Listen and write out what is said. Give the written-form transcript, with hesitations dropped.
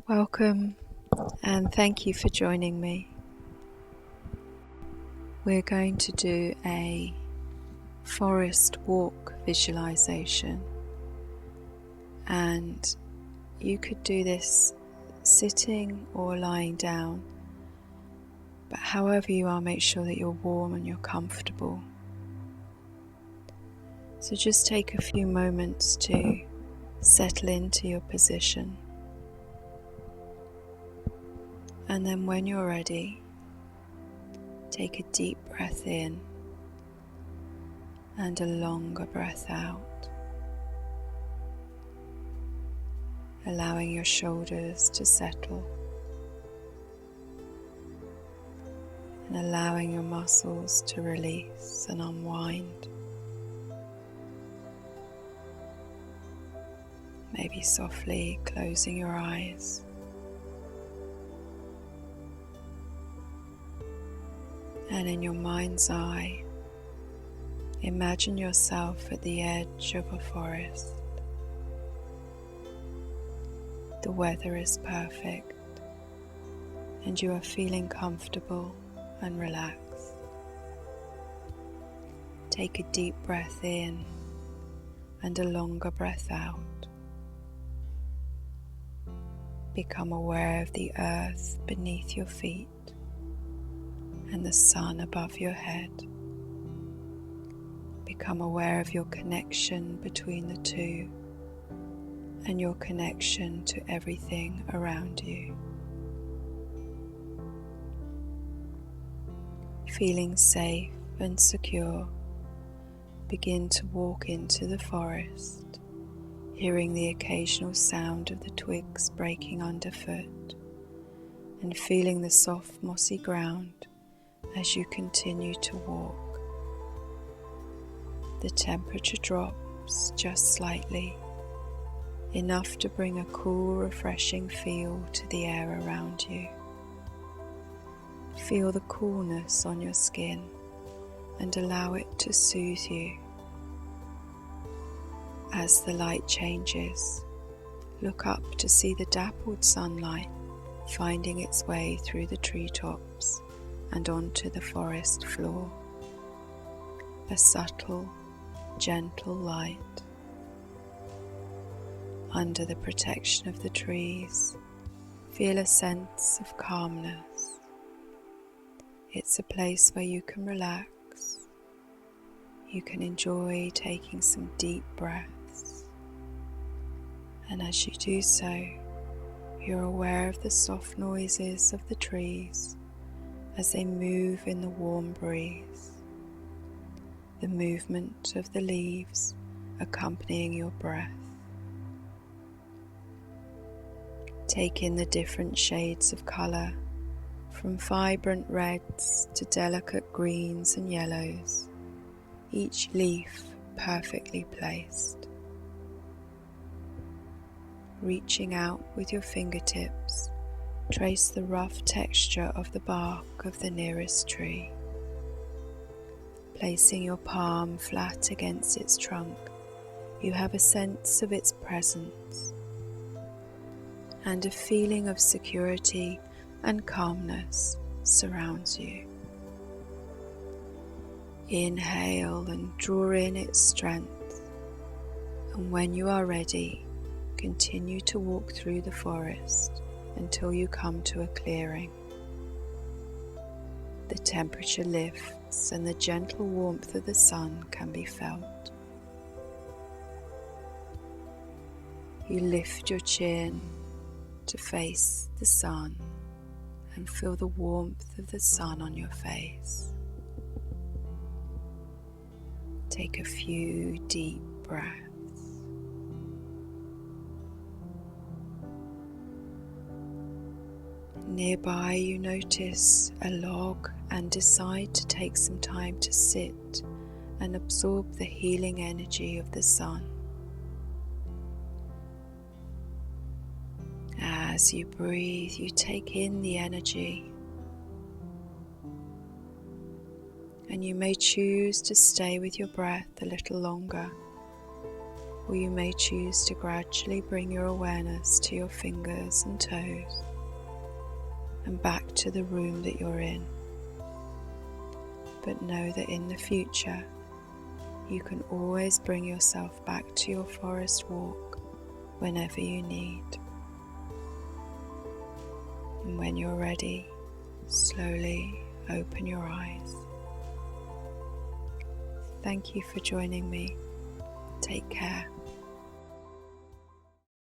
Welcome and thank you for joining me. We're going to do a forest walk visualization, and you could do this sitting or lying down, but however you are, make sure that you're warm and you're comfortable. So just take a few moments to settle into your position. And then when you're ready, take a deep breath in and a longer breath out, allowing your shoulders to settle and allowing your muscles to release and unwind. Maybe softly closing your eyes. And in your mind's eye, imagine yourself at the edge of a forest. The weather is perfect and you are feeling comfortable and relaxed. Take a deep breath in and a longer breath out. Become aware of the earth beneath your feet and the sun above your head. Become aware of your connection between the two and your connection to everything around you. Feeling safe and secure, begin to walk into the forest, hearing the occasional sound of the twigs breaking underfoot and feeling the soft mossy ground as you continue to walk. The temperature drops just slightly, enough to bring a cool, refreshing feel to the air around you. Feel the coolness on your skin and allow it to soothe you. As the light changes, look up to see the dappled sunlight finding its way through the treetops and onto the forest floor. A subtle, gentle light. Under the protection of the trees, feel a sense of calmness. It's a place where you can relax. You can enjoy taking some deep breaths. And as you do so, you're aware of the soft noises of the trees as they move in the warm breeze, the movement of the leaves accompanying your breath. Take in the different shades of colour, from vibrant reds to delicate greens and yellows, each leaf perfectly placed. Reaching out with your fingertips, trace the rough texture of the bark of the nearest tree. Placing your palm flat against its trunk, you have a sense of its presence and a feeling of security and calmness surrounds you. Inhale and draw in its strength, and when you are ready, continue to walk through the forest until you come to a clearing. The temperature lifts and the gentle warmth of the sun can be felt. You lift your chin to face the sun and feel the warmth of the sun on your face. Take a few deep breaths. Nearby you notice a log and decide to take some time to sit and absorb the healing energy of the sun. As you breathe, you take in the energy, and you may choose to stay with your breath a little longer, or you may choose to gradually bring your awareness to your fingers and toes and back to the room that you're in. But know that in the future, you can always bring yourself back to your forest walk whenever you need. And when you're ready, slowly open your eyes. Thank you for joining me. Take care.